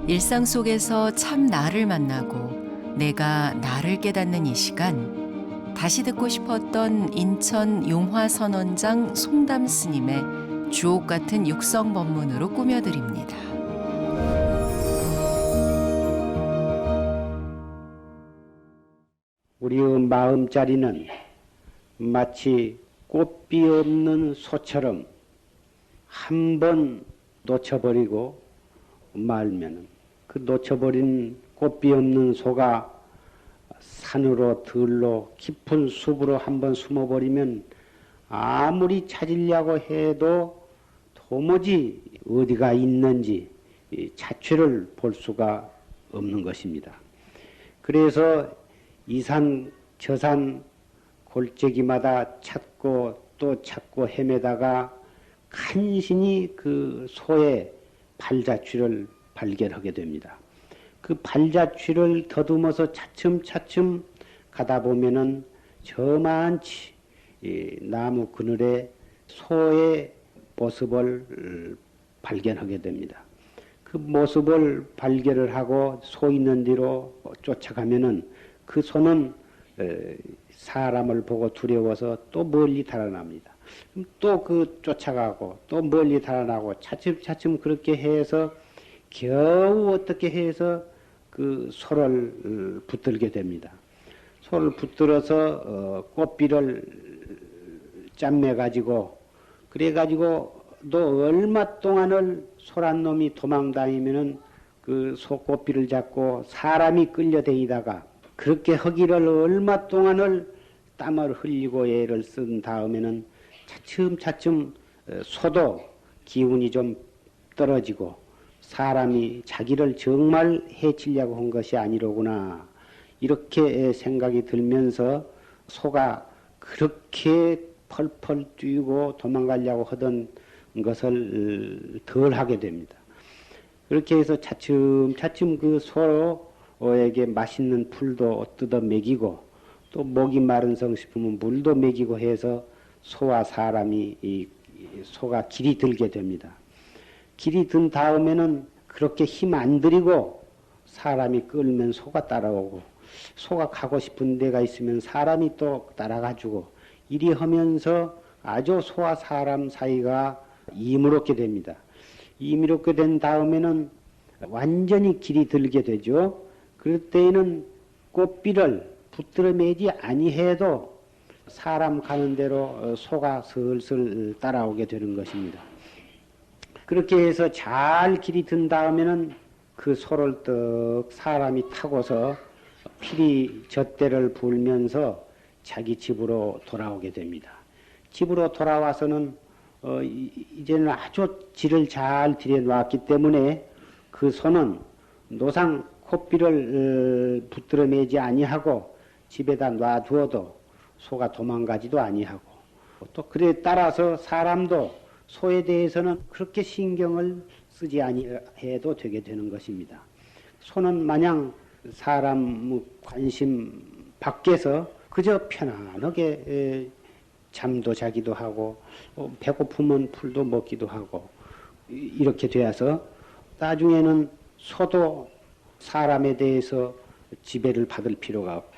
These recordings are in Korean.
일상 속에서 참 나를 만나고 내가 나를 깨닫는 이 시간, 다시 듣고 싶었던 인천 용화선원장 송담 스님의 주옥 같은 육성 법문으로 꾸며드립니다. 우리의 마음자리는 마치 꽃비 없는 소처럼 한 번 놓쳐버리고 말면은 그 놓쳐버린 꽃비 없는 소가 산으로 들로 깊은 숲으로 한번 숨어버리면 아무리 찾으려고 해도 도무지 어디가 있는지 자취를 볼 수가 없는 것입니다. 그래서 이 산 저 산 골짜기마다 찾고 또 찾고 헤매다가 간신히 그 소의 발자취를 발견하게 됩니다. 그 발자취를 더듬어서 차츰차츰 가다 보면은 저만치 나무 그늘에 소의 모습을 발견하게 됩니다. 그 모습을 발견을 하고 소 있는 뒤로 쫓아가면은 그 소는 사람을 보고 두려워서 또 멀리 달아납니다. 또 그 쫓아가고 또 멀리 달아나고 차츰차츰 그렇게 해서 겨우 어떻게 해서 그 소를 붙들게 됩니다. 소를 붙들어서 꽃비를 짬매 가지고 그래 가지고 또 얼마 동안을 소란 놈이 도망다니면은 그 소 꽃비를 잡고 사람이 끌려다니다가 그렇게 하기를 얼마 동안을 땀을 흘리고 애를 쓴 다음에는 차츰차츰 소도 기운이 좀 떨어지고 사람이 자기를 정말 해치려고 한 것이 아니로구나 이렇게 생각이 들면서 소가 그렇게 펄펄 뛰고 도망가려고 하던 것을 덜 하게 됩니다. 그렇게 해서 차츰차츰 그 소에게 맛있는 풀도 뜯어 먹이고 또 목이 마른 성 싶으면 물도 먹이고 해서 소와 사람이 소가 길이 들게 됩니다. 길이 든 다음에는 그렇게 힘 안 들이고 사람이 끌면 소가 따라오고 소가 가고 싶은 데가 있으면 사람이 또 따라가지고 이리 하면서 아주 소와 사람 사이가 이무롭게 됩니다. 이무롭게 된 다음에는 완전히 길이 들게 되죠. 그럴 때에는 꽃비를 붙들어 매지 아니해도 사람 가는 대로 소가 슬슬 따라오게 되는 것입니다. 그렇게 해서 잘 길이 든 다음에는 그 소를 떡 사람이 타고서 필히 젖대를 불면서 자기 집으로 돌아오게 됩니다. 집으로 돌아와서는 이제는 아주 질을 잘 들여놨기 때문에 그 소는 노상 콧비를 붙들어 매지 아니하고 집에다 놔두어도 소가 도망가지도 아니하고 또 그에 따라서 사람도 소에 대해서는 그렇게 신경을 쓰지 아니해도 되게 되는 것입니다. 소는 마냥 사람 관심 밖에서 그저 편안하게 잠도 자기도 하고 배고프면 풀도 먹기도 하고 이렇게 되어서 나중에는 소도 사람에 대해서 지배를 받을 필요가 없고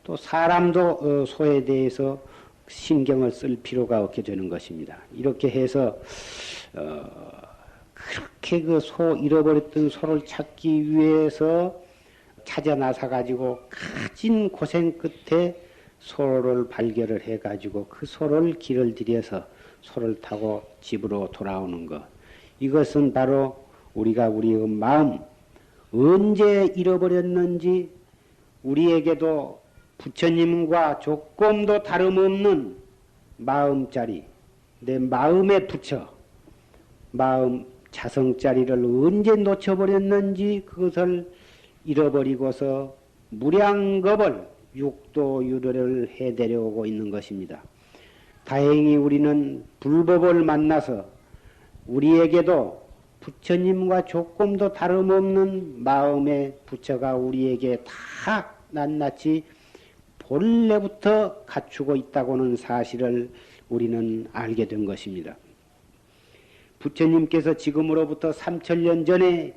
또 사람도 소에 대해서 신경을 쓸 필요가 없게 되는 것입니다. 이렇게 해서 그렇게 그 소 잃어버렸던 소를 찾기 위해서 찾아 나서 가지고 가진 고생 끝에 소를 발견을 해 가지고 그 소를 길을 들여서 소를 타고 집으로 돌아오는 것. 이것은 바로 우리가 우리의 마음 언제 잃어버렸는지 우리에게도 부처님과 조금도 다름없는 마음자리, 내 마음의 부처, 마음 자성자리를 언제 놓쳐버렸는지 그것을 잃어버리고서 무량겁을 육도유도를 해내려오고 있는 것입니다. 다행히 우리는 불법을 만나서 우리에게도 부처님과 조금도 다름없는 마음의 부처가 우리에게 다 낱낱이 본래부터 갖추고 있다고는 사실을 우리는 알게 된 것입니다. 부처님께서 지금으로부터 3000년 전에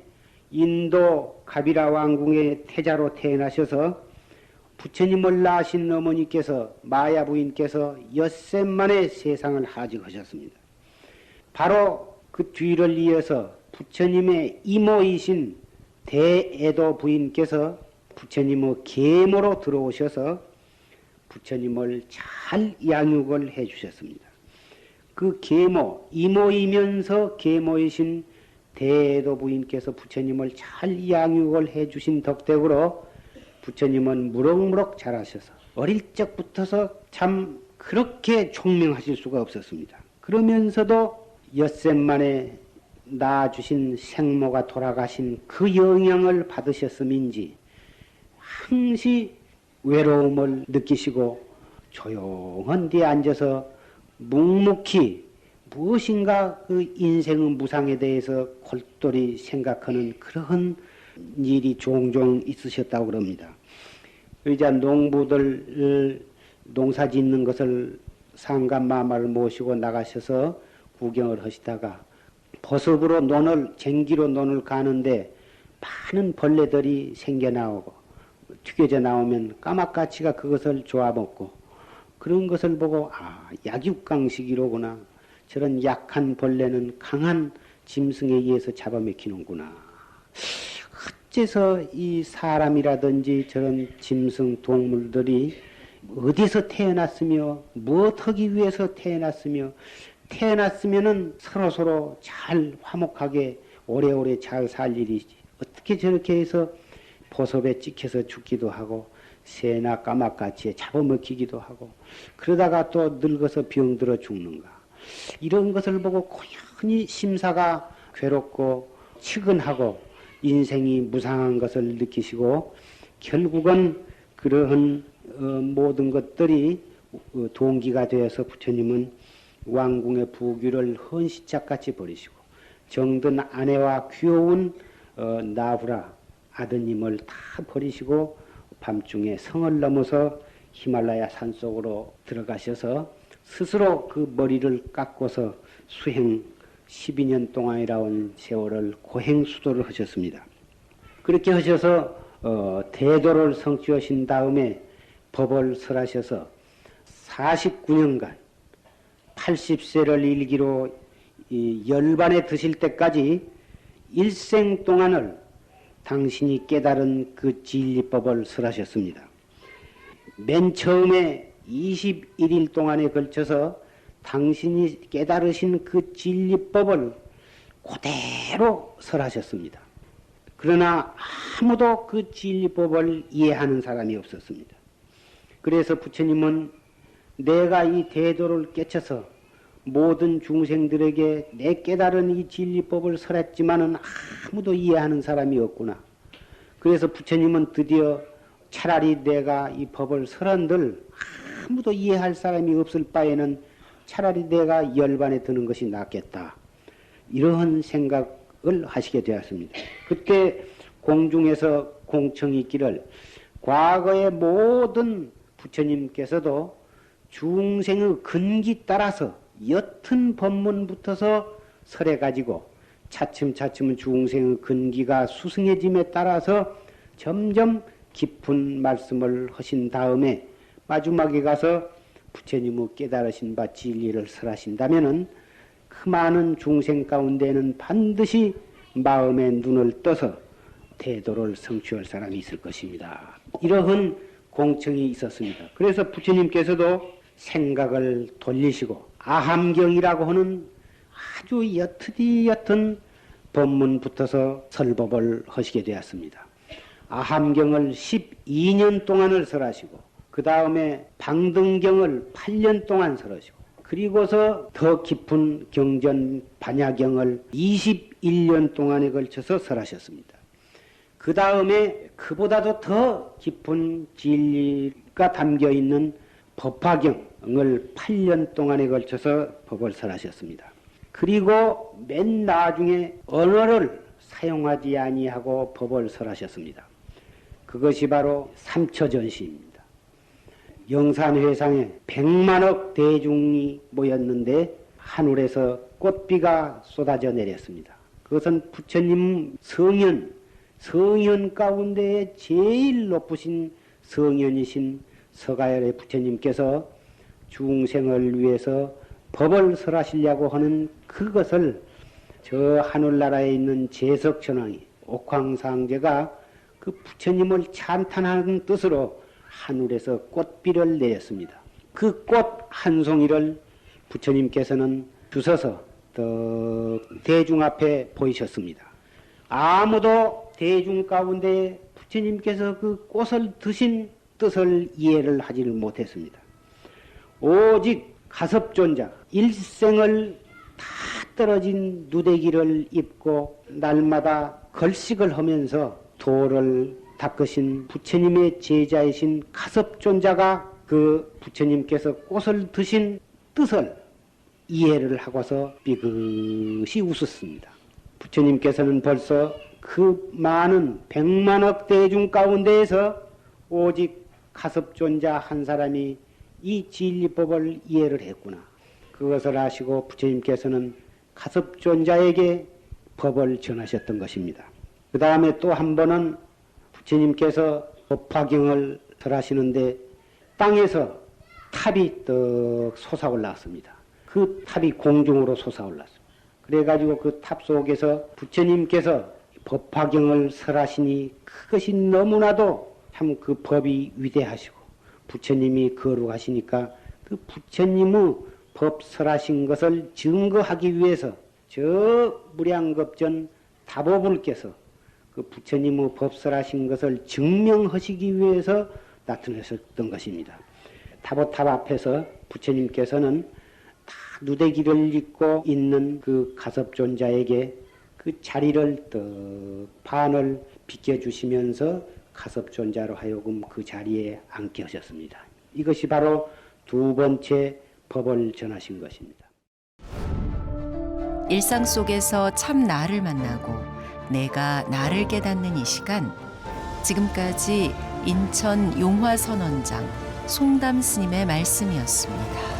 인도 가비라 왕궁의 태자로 태어나셔서 부처님을 낳으신 어머니께서 마야 부인께서 엿새 만에 세상을 하직하셨습니다. 바로 그 뒤를 이어서 부처님의 이모이신 대애도 부인께서 부처님의 계모로 들어오셔서 부처님을 잘 양육을 해 주셨습니다. 그 계모, 이모이면서 계모이신 대애도 부인께서 부처님을 잘 양육을 해 주신 덕택으로 부처님은 무럭무럭 자라셔서 어릴 적부터서 참 그렇게 총명하실 수가 없었습니다. 그러면서도 엿새 만에 낳아주신 생모가 돌아가신 그 영향을 받으셨음인지 항시 외로움을 느끼시고 조용한 데 앉아서 묵묵히 무엇인가 그 인생의 무상에 대해서 골똘히 생각하는 그런 일이 종종 있으셨다고 그럽니다. 이제 농부들 농사 짓는 것을 상간마마를 모시고 나가셔서 구경을 하시다가 버섯으로 쟁기로 논을 가는데 많은 벌레들이 생겨나오고 튀겨져 나오면 까마까치가 그것을 좋아먹고 그런 것을 보고 약육강식이로구나. 저런 약한 벌레는 강한 짐승에 의해서 잡아먹히는구나. 어째서 이 사람이라든지 저런 짐승 동물들이 어디서 태어났으며 무엇하기 위해서 태어났으며 태어났으면은 서로서로 잘 화목하게 오래오래 잘 살 일이지. 어떻게 저렇게 해서 보섭에 찍혀서 죽기도 하고 새나 까마까치에 잡아먹히기도 하고 그러다가 또 늙어서 병들어 죽는가. 이런 것을 보고 고연히 심사가 괴롭고 측은하고 인생이 무상한 것을 느끼시고 결국은 그러한 모든 것들이 동기가 되어서 부처님은 왕궁의 부귀를 헌시짝같이 버리시고 정든 아내와 귀여운 나후라 아드님을 다 버리시고 밤중에 성을 넘어서 히말라야 산속으로 들어가셔서 스스로 그 머리를 깎고서 수행 12년 동안이라는 세월을 고행수도를 하셨습니다. 그렇게 하셔서 대도를 성취하신 다음에 법을 설하셔서 49년간 80세를 일기로 열반에 드실 때까지 일생 동안을 당신이 깨달은 그 진리법을 설하셨습니다. 맨 처음에 21일 동안에 걸쳐서 당신이 깨달으신 그 진리법을 그대로 설하셨습니다. 그러나 아무도 그 진리법을 이해하는 사람이 없었습니다. 그래서 부처님은 내가 이 대도를 깨쳐서 모든 중생들에게 내 깨달은 이 진리법을 설했지만은 아무도 이해하는 사람이 없구나. 그래서 부처님은 드디어 차라리 내가 이 법을 설한들 아무도 이해할 사람이 없을 바에는 차라리 내가 열반에 드는 것이 낫겠다. 이러한 생각을 하시게 되었습니다. 그때 공중에서 공청이 있기를 과거의 모든 부처님께서도 중생의 근기 따라서 옅은 법문부터서 설해가지고 차츰차츰 중생의 근기가 수승해짐에 따라서 점점 깊은 말씀을 하신 다음에 마지막에 가서 부처님의 깨달으신 바 진리를 설하신다면은 그 많은 중생 가운데는 반드시 마음의 눈을 떠서 대도를 성취할 사람이 있을 것입니다. 이러한 공청이 있었습니다. 그래서 부처님께서도 생각을 돌리시고 아함경이라고 하는 아주 옅은 법문부터서 설법을 하시게 되었습니다. 아함경을 12년 동안을 설하시고 그 다음에 방등경을 8년 동안 설하시고 그리고서 더 깊은 경전 반야경을 21년 동안에 걸쳐서 설하셨습니다. 그 다음에 그보다도 더 깊은 진리가 담겨있는 법화경을 8년 동안에 걸쳐서 법을 설하셨습니다. 그리고 맨 나중에 언어를 사용하지 아니하고 법을 설하셨습니다. 그것이 바로 삼처전시입니다. 영산회상에 100만억 대중이 모였는데 하늘에서 꽃비가 쏟아져 내렸습니다. 그것은 부처님 성현 성현 가운데 제일 높으신 성현이신 서가열의 부처님께서 중생을 위해서 법을 설하시려고 하는 그것을 저 하늘나라에 있는 제석천왕이 옥황상제가 그 부처님을 찬탄하는 뜻으로 하늘에서 꽃비를 내렸습니다. 그 꽃 한 송이를 부처님께서는 주셔서 대중 앞에 보이셨습니다. 아무도 대중 가운데 부처님께서 그 꽃을 드신 뜻을 이해를 하지를 못했습니다. 오직 가섭존자, 일생을 다 떨어진 누대기를 입고 날마다 걸식을 하면서 도를 닦으신 부처님의 제자이신 가섭존자가 그 부처님께서 꽃을 드신 뜻을 이해를 하고서 삐긋이 웃었습니다. 부처님께서는 벌써 그 많은 100만억 대중 가운데에서 오직 가섭존자 한 사람이 이 진리법을 이해를 했구나. 그것을 아시고 부처님께서는 가섭존자에게 법을 전하셨던 것입니다. 그 다음에 또 한 번은 부처님께서 법화경을 설하시는데 땅에서 탑이 떡 솟아올랐습니다. 그 탑이 공중으로 솟아올랐습니다. 그래가지고 그 탑 속에서 부처님께서 법화경을 설하시니 그것이 너무나도 참 그 법이 위대하시고 부처님이 거룩하시니까 그 부처님의 법 설하신 것을 증거하기 위해서 저 무량겁전 다보불께서 그 부처님의 법 설하신 것을 증명하시기 위해서 나타나셨던 것입니다. 다보탑 앞에서 부처님께서는 다 누대기를 입고 있는 그 가섭존자에게 그 자리를 떡 반을 비켜주시면서 가섭존자로 하여금 그 자리에 앉게 하셨습니다. 이것이 바로 두 번째 법을 전하신 것입니다. 일상 속에서 참 나를 만나고 내가 나를 깨닫는 이 시간, 지금까지 인천 용화선원장 송담 스님의 말씀이었습니다.